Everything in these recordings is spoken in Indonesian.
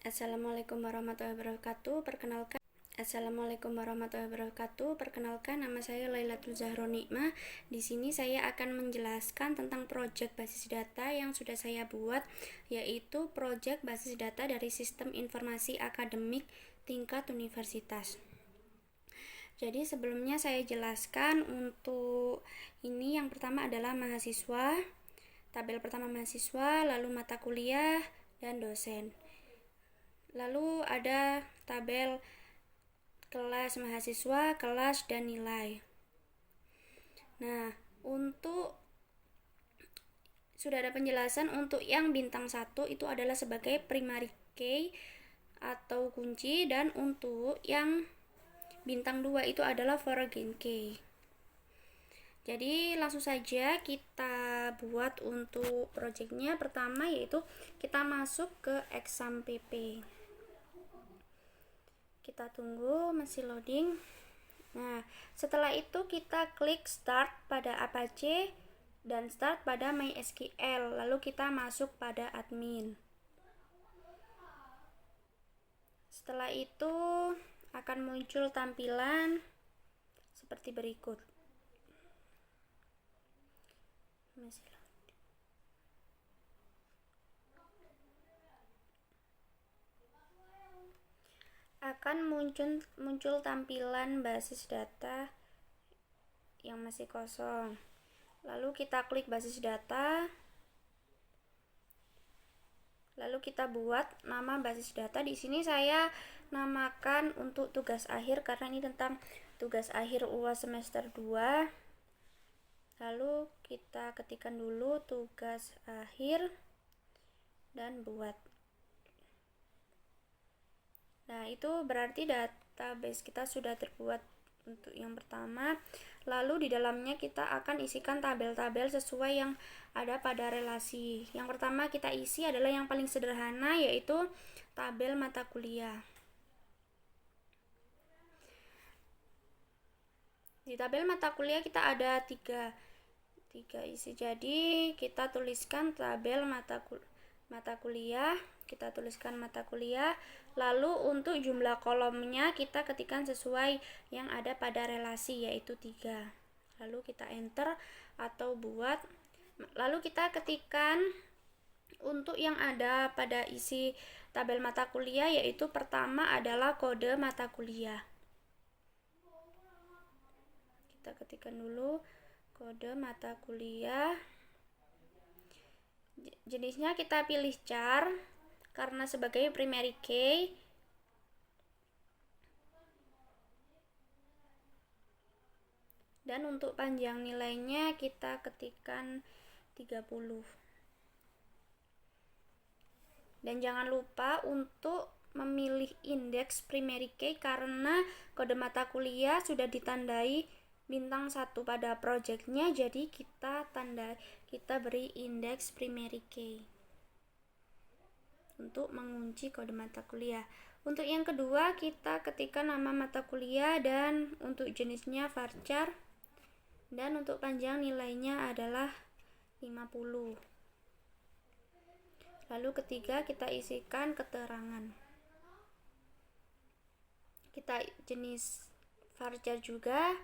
Assalamualaikum warahmatullahi wabarakatuh. Perkenalkan, nama saya Lailatul Zahro Nikmah. Di sini saya akan menjelaskan tentang proyek basis data yang sudah saya buat, yaitu proyek basis data dari Sistem Informasi Akademik tingkat universitas. Jadi sebelumnya saya jelaskan untuk ini, yang pertama adalah mahasiswa, tabel pertama mahasiswa, lalu mata kuliah dan dosen. Lalu ada tabel kelas mahasiswa, kelas, dan nilai. Nah, sudah ada penjelasan untuk yang bintang 1 itu adalah sebagai primary key atau kunci, dan untuk yang bintang 2 itu adalah foreign key. Jadi langsung saja kita buat untuk projectnya. Pertama yaitu kita masuk ke exam pp. Kita tunggu masih loading. Nah, setelah itu kita klik start pada Apache dan start pada MySQL, lalu kita masuk pada admin. Setelah itu akan muncul tampilan seperti berikut. Akan muncul tampilan basis data yang masih kosong. Lalu kita klik basis data. Lalu kita buat nama basis data. Di sini saya namakan untuk tugas akhir karena ini tentang tugas akhir UAS semester 2. Lalu kita ketikkan dulu tugas akhir dan buat. Nah, itu berarti database kita sudah terbuat untuk yang pertama. Lalu di dalamnya kita akan isikan tabel-tabel sesuai yang ada pada relasi. Yang pertama kita isi adalah yang paling sederhana, yaitu tabel mata kuliah. Di tabel mata kuliah kita ada tiga isi. Jadi kita tuliskan tabel mata kuliah. Kita tuliskan mata kuliah, lalu untuk jumlah kolomnya kita ketikkan sesuai yang ada pada relasi, yaitu 3. Lalu kita enter atau buat. Lalu kita ketikkan untuk yang ada pada isi tabel mata kuliah, yaitu pertama adalah kode mata kuliah. Kita ketikkan dulu kode mata kuliah. Jenisnya kita pilih char karena sebagai primary key. Dan untuk panjang nilainya kita ketikkan 30. Dan jangan lupa untuk memilih indeks primary key karena kode mata kuliah sudah ditandai bintang 1 pada projectnya, jadi kita beri indeks primary key untuk mengunci kode mata kuliah. Untuk yang kedua kita ketikkan nama mata kuliah dan untuk jenisnya varchar, dan untuk panjang nilainya adalah 50. Lalu ketiga kita isikan keterangan. Kita jenis varchar juga.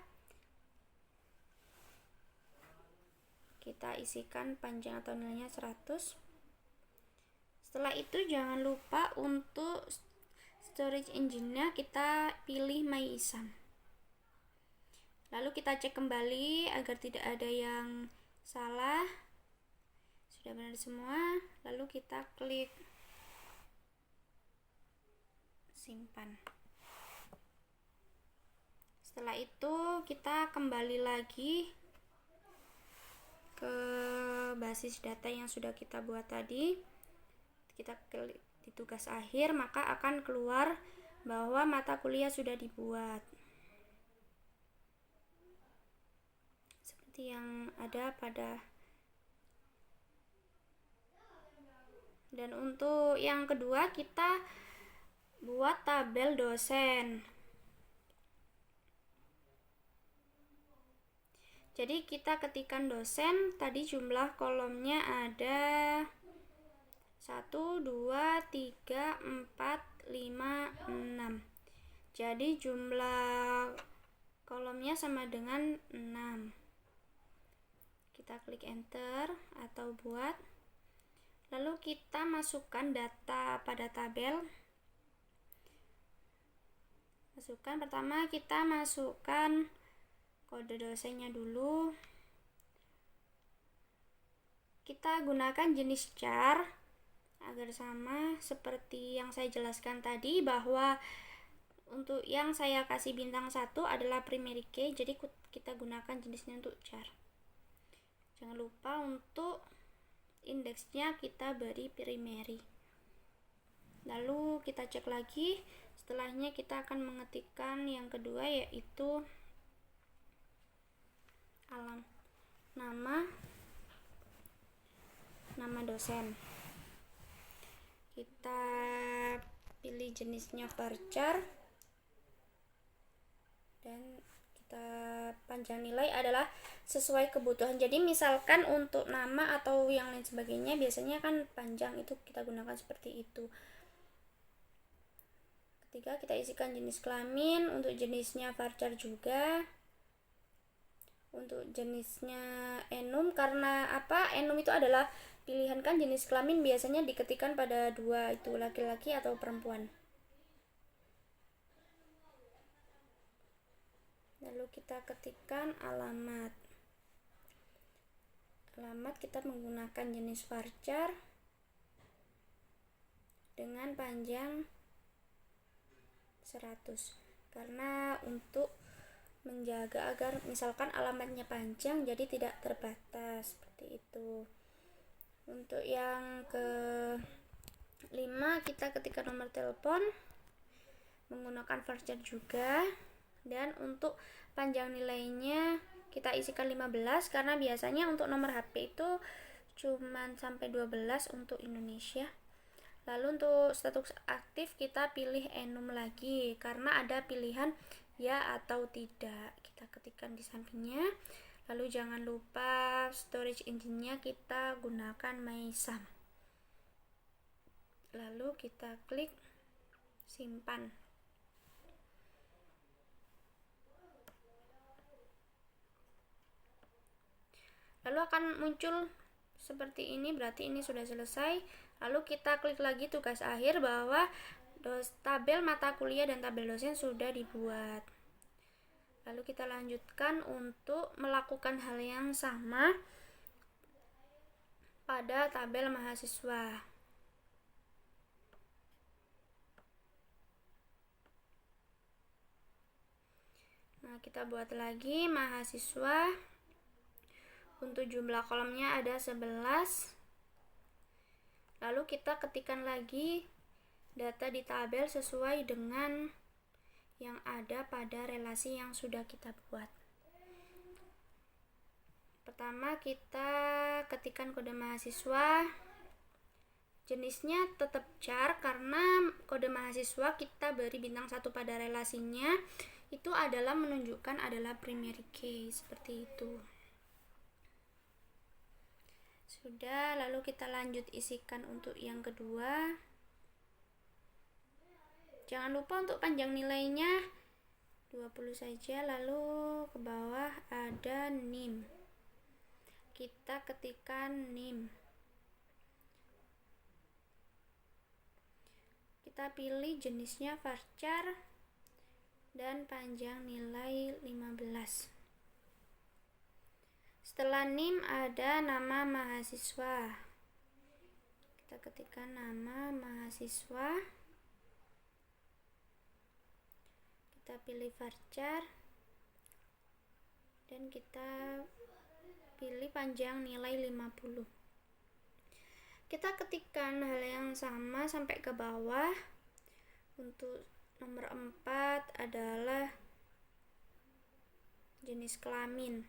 Kita isikan panjang atau nilainya 100. Setelah itu jangan lupa untuk storage engine-nya kita pilih MyISAM. Lalu kita cek kembali agar tidak ada yang salah. Sudah benar semua. Lalu kita klik simpan. Setelah itu kita kembali lagi ke basis data yang sudah kita buat tadi. Kita klik di tugas akhir, maka akan keluar bahwa mata kuliah sudah dibuat seperti yang ada pada. Dan untuk yang kedua kita buat tabel dosen. Jadi kita ketikkan dosen, tadi jumlah kolomnya ada 1, 2, 3, 4, Jadi jumlah kolomnya sama dengan 6. Kita klik enter atau buat. Lalu kita masukkan data pada tabel. Pertama kita masukkan kode dosennya dulu. Kita gunakan jenis char agar sama seperti yang saya jelaskan tadi, bahwa untuk yang saya kasih bintang 1 adalah primary key, jadi kita gunakan jenisnya untuk char. Jangan lupa untuk indeksnya kita beri primary. Lalu kita cek lagi. Setelahnya kita akan mengetikkan yang kedua, yaitu nama dosen. Kita pilih jenisnya varchar dan kita panjang nilai adalah sesuai kebutuhan. Jadi misalkan untuk nama atau yang lain sebagainya biasanya kan panjang, itu kita gunakan seperti itu. Ketiga, kita isikan jenis kelamin. Untuk jenisnya varchar juga. Untuk jenisnya enum, karena apa? Enum itu adalah pilihan, kan jenis kelamin biasanya diketikkan pada 2, itu laki-laki atau perempuan. Lalu kita ketikkan alamat. Alamat kita menggunakan jenis varchar dengan panjang 100, karena untuk menjaga agar misalkan alamatnya panjang jadi tidak terbatas, seperti itu. Untuk yang ke-5 kita ketikkan nomor telepon menggunakan varchar juga, dan untuk panjang nilainya kita isikan 15, karena biasanya untuk nomor HP itu cuman sampai 12 untuk Indonesia. Lalu untuk status aktif kita pilih enum lagi, karena ada pilihan ya atau tidak. Kita ketikkan di sampingnya. Lalu jangan lupa storage engine-nya kita gunakan MySum. Lalu kita klik simpan. Lalu akan muncul seperti ini, berarti ini sudah selesai. Lalu kita klik lagi tugas akhir bahwa tabel mata kuliah dan tabel dosen sudah dibuat. Lalu kita lanjutkan untuk melakukan hal yang sama pada tabel mahasiswa. Nah, kita buat lagi mahasiswa. Untuk jumlah kolomnya ada 11. Lalu kita ketikkan lagi data di tabel sesuai dengan yang ada pada relasi yang sudah kita buat. Pertama kita ketikkan kode mahasiswa. Jenisnya tetap char, karena kode mahasiswa kita beri bintang 1 pada relasinya, itu adalah menunjukkan adalah primary key, seperti itu. Sudah, lalu kita lanjut isikan untuk yang kedua. Jangan lupa untuk panjang nilainya 20 saja. Lalu ke bawah ada NIM. Kita ketikkan NIM. Kita pilih jenisnya varchar dan panjang nilai 15. Setelah NIM ada nama mahasiswa. Kita ketikkan nama mahasiswa. Kita pilih varchar dan kita pilih panjang nilai 50. Kita ketikkan hal yang sama sampai ke bawah. Untuk nomor 4 adalah jenis kelamin.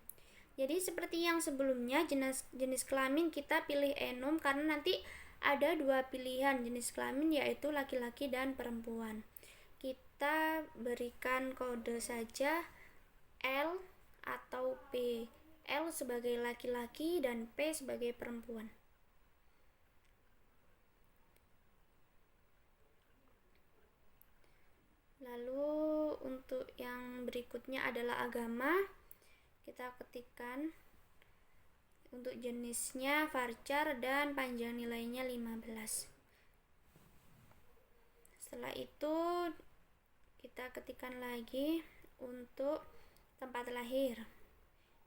Jadi seperti yang sebelumnya, jenis kelamin kita pilih enum, karena nanti ada 2 pilihan jenis kelamin, yaitu laki-laki dan perempuan. Kita berikan kode saja L atau P. L sebagai laki-laki dan P sebagai perempuan. Lalu untuk yang berikutnya adalah agama. Kita ketikkan untuk jenisnya varchar dan panjang nilainya 15. Setelah itu kita ketikkan lagi untuk tempat lahir.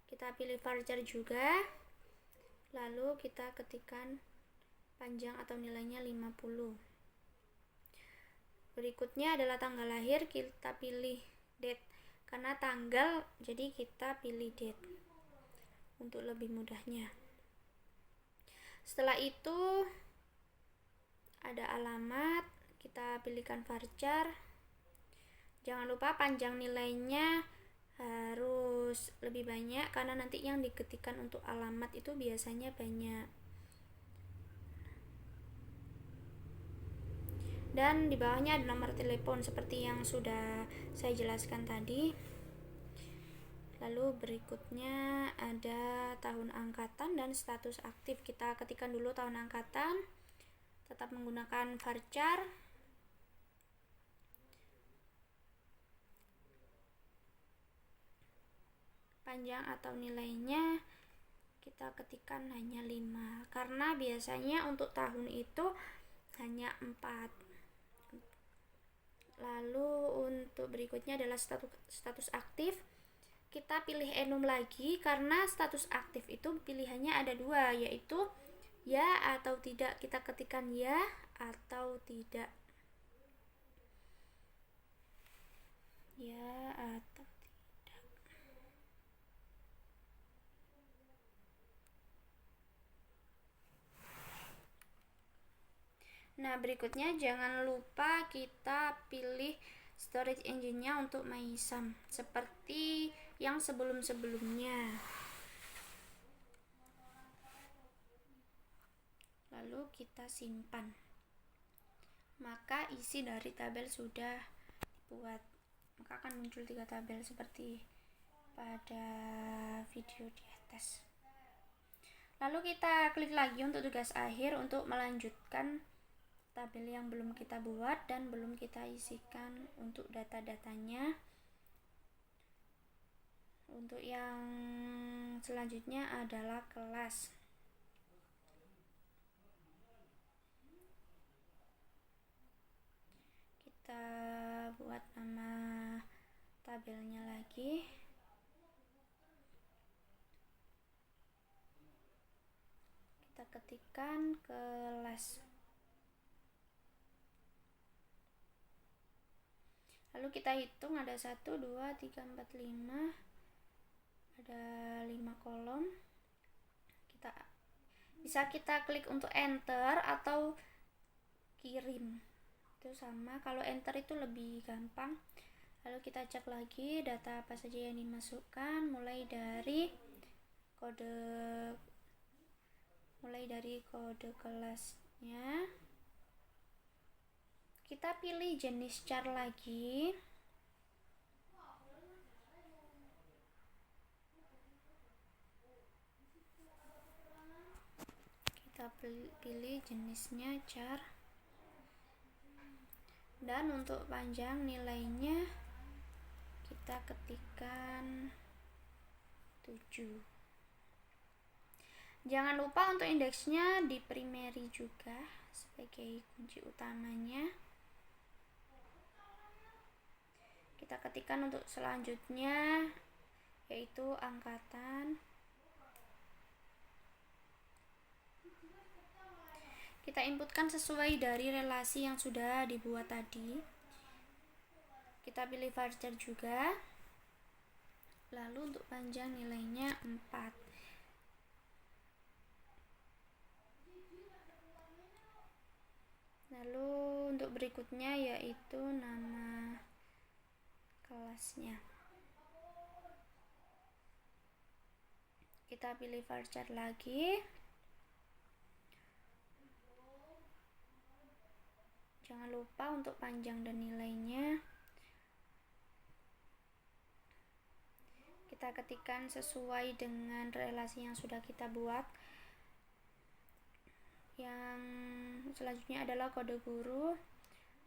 Kita pilih varchar juga. Lalu kita ketikkan panjang atau nilainya 50. Berikutnya adalah tanggal lahir, kita pilih date. Karena tanggal, jadi kita pilih date untuk lebih mudahnya. Setelah itu ada alamat, kita pilihkan varchar. Jangan lupa panjang nilainya harus lebih banyak karena nanti yang diketikkan untuk alamat itu biasanya banyak. Dan di bawahnya ada nomor telepon seperti yang sudah saya jelaskan tadi. Lalu berikutnya ada tahun angkatan dan status aktif. Kita ketikkan dulu tahun angkatan, tetap menggunakan varchar. Panjang atau nilainya kita ketikkan hanya 5 karena biasanya untuk tahun itu hanya 4. Lalu untuk berikutnya adalah status aktif. Kita pilih enum lagi karena status aktif itu pilihannya ada 2, yaitu ya atau tidak. Kita ketikkan ya atau tidak. Ya atau tidak. Nah, berikutnya jangan lupa kita pilih storage engine-nya untuk MySum seperti yang sebelum-sebelumnya. Lalu kita simpan. Maka isi dari tabel sudah dibuat. Maka akan muncul 3 tabel seperti pada video di atas. Lalu kita klik lagi untuk tugas akhir untuk melanjutkan tabel yang belum kita buat dan belum kita isikan untuk data-datanya. Untuk yang selanjutnya adalah kelas. Kita buat nama tabelnya lagi. Kita ketikkan kelas. Lalu kita hitung ada 1, 2, 3, 4, 5. Ada 5 kolom. Bisa kita klik untuk enter atau kirim. Itu sama, kalau enter itu lebih gampang. Lalu kita cek lagi data apa saja yang dimasukkan, mulai dari kode kelasnya. Kita pilih jenis char lagi. Kita pilih jenisnya char. Dan untuk panjang nilainya kita ketikkan 7. Jangan lupa untuk indeksnya di primary juga sebagai kunci utamanya. Kita ketikkan untuk selanjutnya yaitu angkatan. Kita inputkan sesuai dari relasi yang sudah dibuat tadi. Kita pilih varchar juga. Lalu untuk panjang nilainya 4. Lalu untuk berikutnya yaitu nama kelasnya. Kita pilih varchar lagi. Jangan lupa untuk panjang dan nilainya kita ketikkan sesuai dengan relasi yang sudah kita buat. Yang selanjutnya adalah kode guru.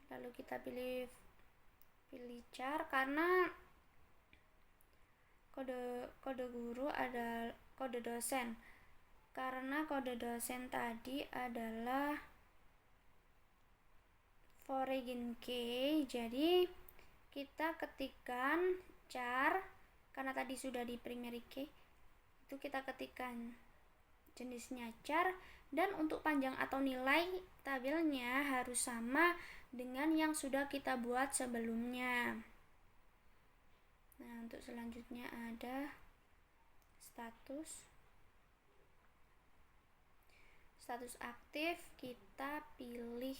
Lalu kita pilih pilih char karena kode guru adalah kode dosen, karena kode dosen tadi adalah foreign key, jadi kita ketikkan char karena tadi sudah di primary key, itu kita ketikkan jenisnya char, dan untuk panjang atau nilai tabelnya harus sama dengan yang sudah kita buat sebelumnya. Nah, untuk selanjutnya ada status aktif, kita pilih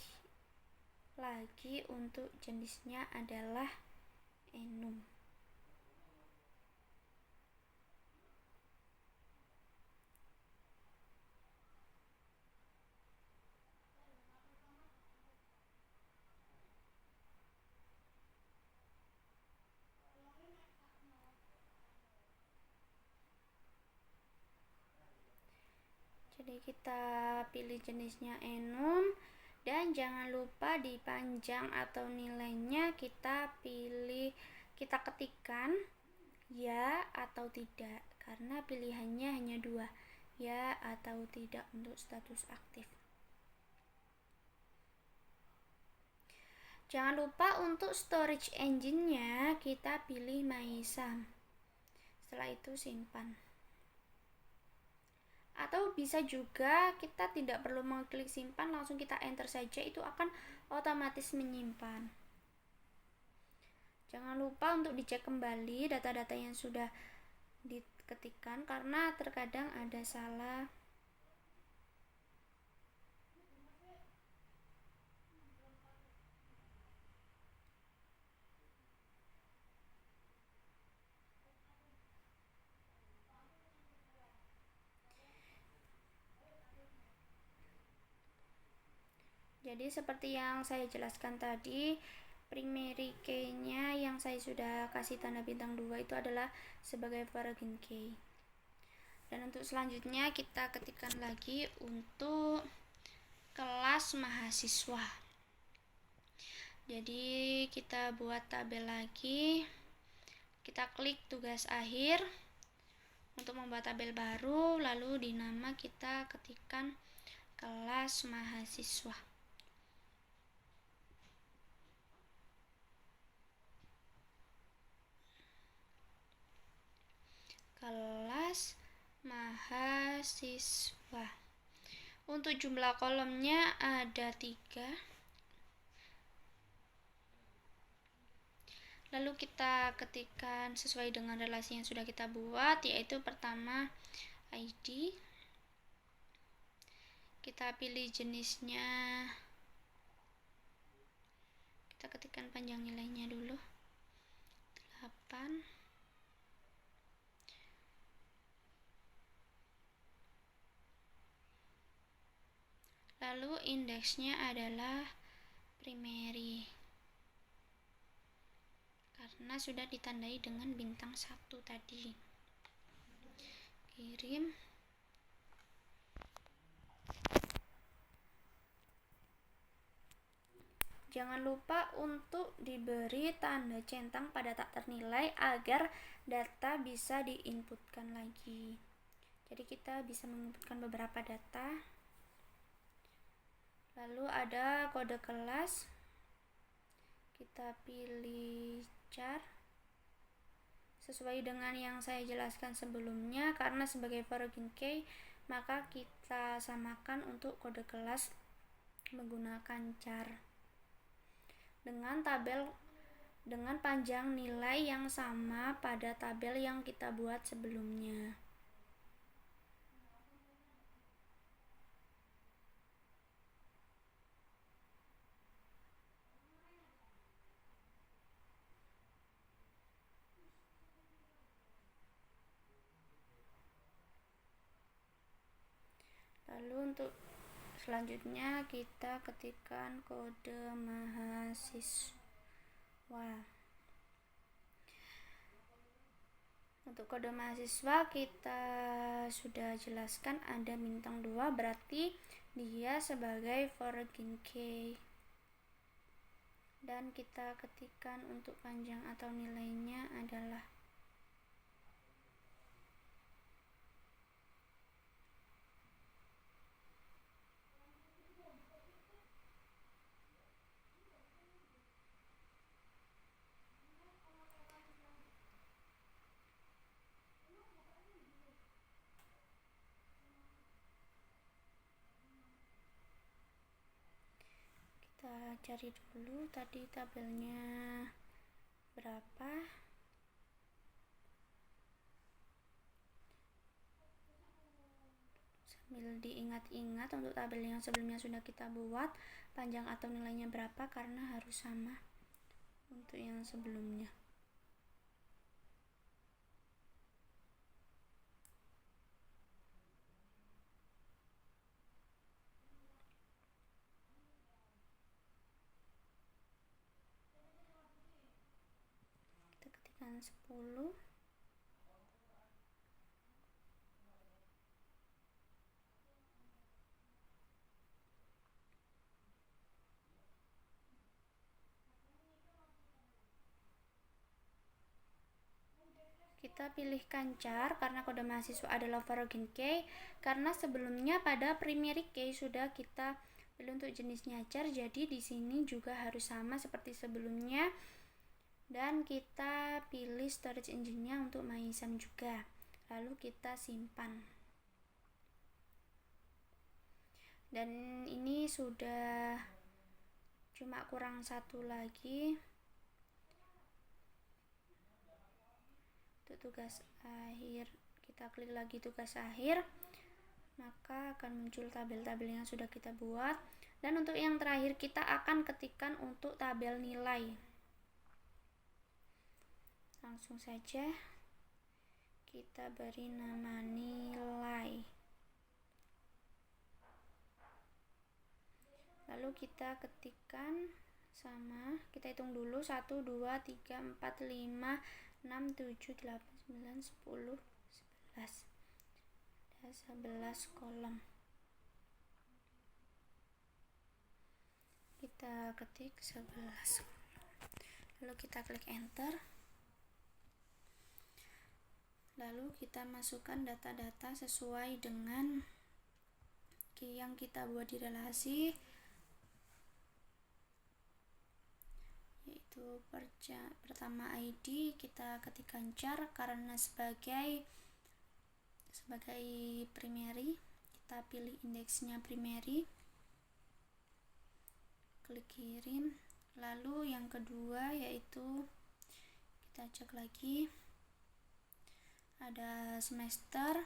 lagi untuk jenisnya adalah enum. Jadi kita pilih jenisnya enum, dan jangan lupa di panjang atau nilainya kita ketikkan ya atau tidak, karena pilihannya hanya dua, ya atau tidak untuk status aktif. Jangan lupa untuk storage engine-nya kita pilih MySum. Setelah itu simpan. Atau bisa juga kita tidak perlu mengklik simpan, langsung kita enter saja, itu akan otomatis menyimpan. Jangan lupa untuk dicek kembali data-data yang sudah diketikkan karena terkadang ada salah. Jadi seperti yang saya jelaskan tadi, primary key-nya yang saya sudah kasih tanda bintang 2 itu adalah sebagai foreign key. Dan untuk selanjutnya kita ketikkan lagi untuk kelas mahasiswa. Jadi kita buat tabel lagi, kita klik tugas akhir untuk membuat tabel baru, lalu di nama kita ketikkan kelas mahasiswa. Kelas mahasiswa. Untuk jumlah kolomnya ada 3. Lalu kita ketikkan sesuai dengan relasi yang sudah kita buat, yaitu pertama ID. Kita pilih jenisnya, kita ketikkan panjang nilainya dulu 8. Lalu indeksnya adalah primary karena sudah ditandai dengan bintang 1 tadi. Kirim. Jangan lupa untuk diberi tanda centang pada tak ternilai agar data bisa diinputkan lagi. Jadi kita bisa menginputkan beberapa data. Lalu ada kode kelas, kita pilih char sesuai dengan yang saya jelaskan sebelumnya, karena sebagai foreign key maka kita samakan untuk kode kelas menggunakan char dengan tabel dengan panjang nilai yang sama pada tabel yang kita buat sebelumnya. Lalu untuk selanjutnya kita ketikkan kode mahasiswa. Untuk kode mahasiswa kita sudah jelaskan ada bintang 2, berarti dia sebagai foreign key. dan kita ketikkan untuk panjang atau nilainya adalah kita cari dulu tadi tabelnya berapa. Sambil diingat-ingat untuk tabel yang sebelumnya sudah kita buat, panjang atau nilainya berapa karena harus sama untuk yang sebelumnya. Kita ketikkan 10. Kita pilihkan char karena kode mahasiswa adalah foreign key, karena sebelumnya pada primary key sudah kita pilih untuk jenisnya char, jadi di sini juga harus sama seperti sebelumnya. Dan kita pilih storage engine-nya untuk MySam juga, lalu kita simpan. Dan ini sudah cuma kurang satu lagi. Untuk tugas akhir, kita klik lagi tugas akhir, maka akan muncul tabel-tabel yang sudah kita buat. Dan untuk yang terakhir kita akan ketikkan untuk tabel nilai. Langsung saja kita beri nama nilai, lalu kita ketikkan sama, kita hitung dulu 1, 2, 3, 4, 5, 6, 7, 8, 9, 10, 11. Ada 11 kolom. Kita ketik 11 kolom. Lalu kita klik enter. Lalu kita masukkan data-data sesuai dengan key yang kita buat di relasi, yaitu pertama ID kita ketikkan char karena sebagai primary, kita pilih indeksnya primary, klik kirim. Lalu yang kedua yaitu kita cek lagi, ada semester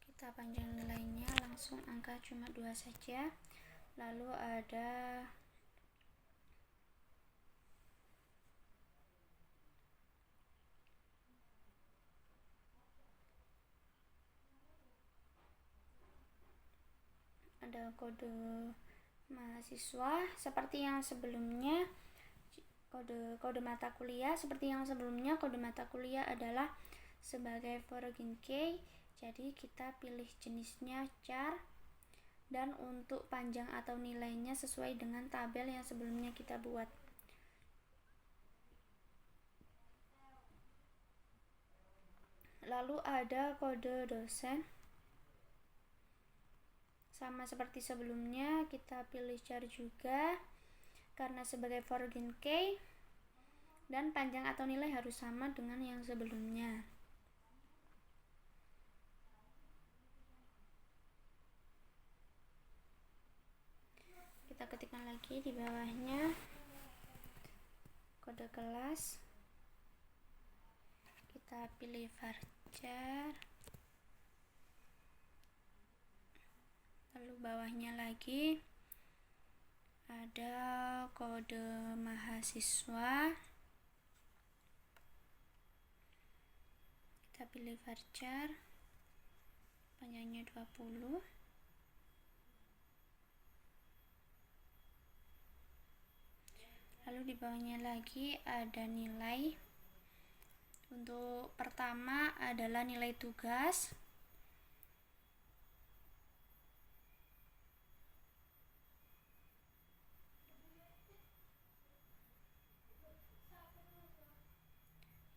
kita panjang nilainya langsung angka cuma 2 saja. Lalu ada kode mahasiswa seperti yang sebelumnya. Kode mata kuliah seperti yang sebelumnya, kode mata kuliah adalah sebagai foreign key, jadi kita pilih jenisnya char, dan untuk panjang atau nilainya sesuai dengan tabel yang sebelumnya kita buat. Lalu ada kode dosen, sama seperti sebelumnya, kita pilih char juga karena sebagai foreign key, dan panjang atau nilai harus sama dengan yang sebelumnya. Kita ketikkan lagi di bawahnya kode kelas, kita pilih varchar, lalu bawahnya lagi ada kode mahasiswa, kita pilih varchar, panjangnya 20. Lalu di bawahnya lagi ada nilai Untuk pertama adalah nilai tugas.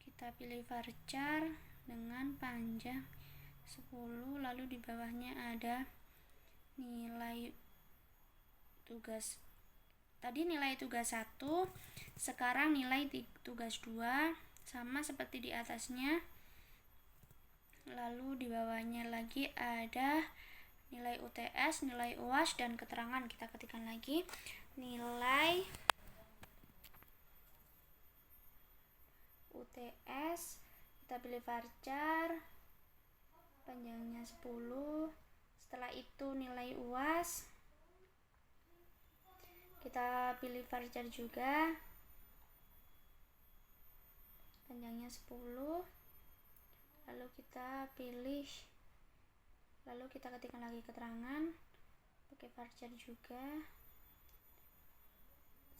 Kita pilih varchar dengan panjang 10, lalu di bawahnya ada nilai tugas. Tadi nilai tugas 1, sekarang nilai tugas 2, sama seperti di atasnya. Lalu di bawahnya lagi ada nilai UTS, nilai UAS, dan keterangan. Kita ketikkan lagi nilai UTS, kita pilih varchar, panjangnya 10. Setelah itu nilai UAS, kita pilih varchar juga, panjangnya 10. Lalu kita ketikkan lagi keterangan, pakai varchar juga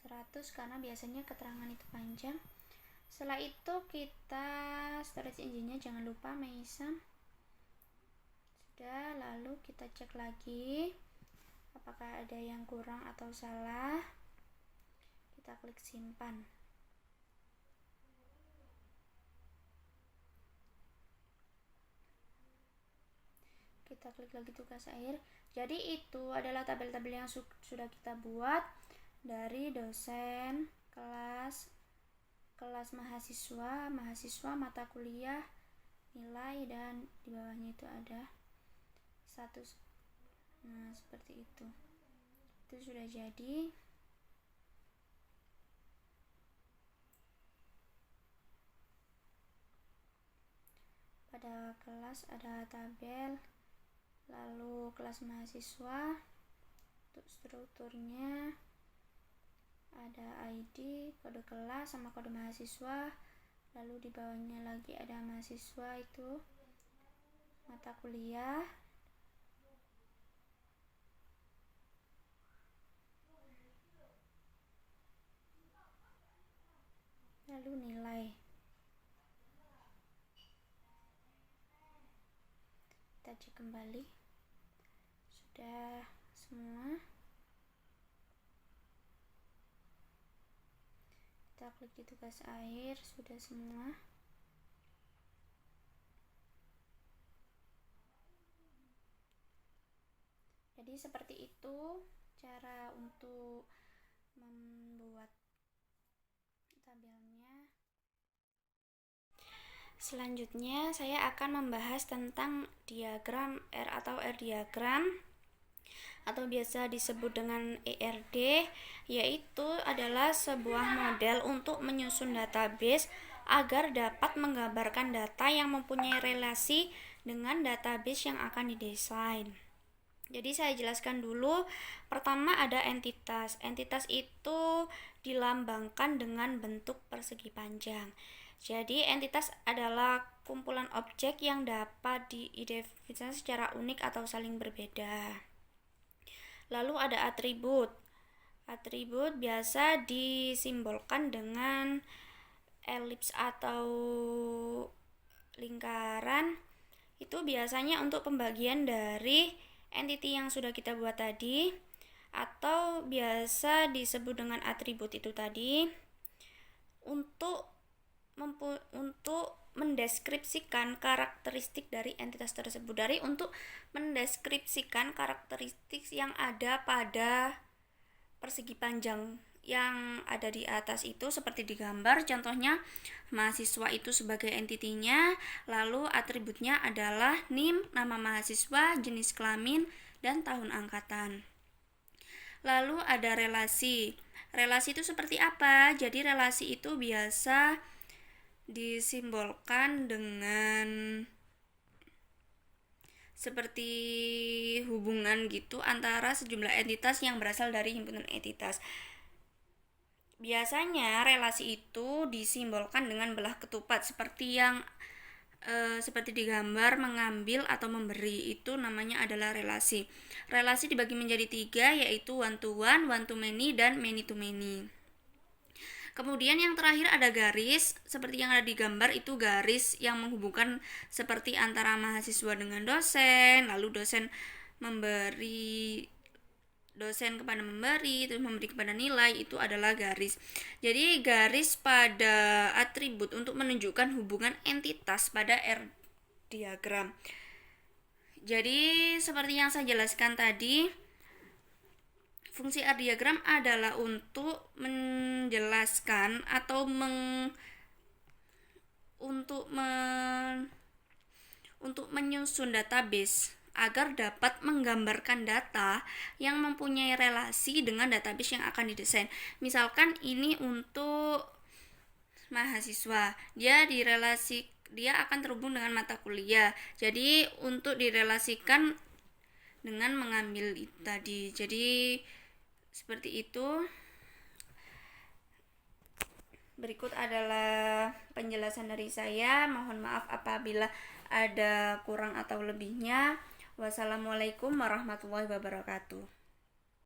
100 karena biasanya keterangan itu panjang. Setelah itu kita storage engine-nya jangan lupa Meism. Sudah, lalu kita cek lagi apakah ada yang kurang atau salah. Kita klik simpan. Kita klik lagi tugas akhir. Jadi itu adalah tabel-tabel yang sudah kita buat dari dosen, kelas mahasiswa, mata kuliah, nilai, dan di bawahnya itu ada status. Nah, seperti itu. Itu sudah jadi. Pada kelas ada tabel, lalu kelas mahasiswa, untuk strukturnya ada ID, kode kelas, sama kode mahasiswa. Lalu di bawahnya lagi ada mahasiswa, itu mata kuliah, lalu nilai. Kita cek kembali, sudah semua. Kita klik di tugas akhir, sudah semua. Jadi seperti itu cara untuk membuat tabelnya. Selanjutnya saya akan membahas tentang diagram R atau R diagram, atau biasa disebut dengan ERD, yaitu adalah sebuah model untuk menyusun database agar dapat menggambarkan data yang mempunyai relasi dengan database yang akan didesain. Jadi saya jelaskan dulu. Pertama ada entitas. Entitas itu dilambangkan dengan bentuk persegi panjang. Jadi entitas adalah kumpulan objek yang dapat diidentifikasi secara unik atau saling berbeda. Lalu ada atribut. Atribut biasa disimbolkan dengan elips atau lingkaran. Itu biasanya untuk pembagian dari entity yang sudah kita buat tadi, atau biasa disebut dengan atribut itu tadi, untuk mendeskripsikan karakteristik dari entitas tersebut, untuk mendeskripsikan karakteristik yang ada pada persegi panjang yang ada di atas itu seperti di gambar. Contohnya mahasiswa itu sebagai entitinya, lalu atributnya adalah NIM, nama mahasiswa, jenis kelamin, dan tahun angkatan. Lalu ada relasi. Relasi itu seperti apa? Jadi relasi itu biasa disimbolkan dengan seperti hubungan gitu antara sejumlah entitas yang berasal dari himpunan entitas. Biasanya relasi itu disimbolkan dengan belah ketupat seperti di gambar, mengambil atau memberi, itu namanya adalah relasi. Relasi dibagi menjadi 3, yaitu one to one to many, dan many to many. Kemudian yang terakhir ada garis, seperti yang ada di gambar itu garis yang menghubungkan seperti antara mahasiswa dengan dosen, lalu dosen kepada memberi, terus memberi kepada nilai, itu adalah garis. Jadi garis pada atribut untuk menunjukkan hubungan entitas pada R diagram. Jadi seperti yang saya jelaskan tadi, fungsi R diagram adalah untuk menjelaskan atau untuk menyusun database agar dapat menggambarkan data yang mempunyai relasi dengan database yang akan didesain. Misalkan ini untuk mahasiswa, dia akan terhubung dengan mata kuliah. Jadi untuk direlasikan dengan mengambil itu tadi. Jadi seperti itu. Berikut adalah penjelasan dari saya. Mohon maaf apabila ada kurang atau lebihnya. Wassalamualaikum warahmatullahi wabarakatuh.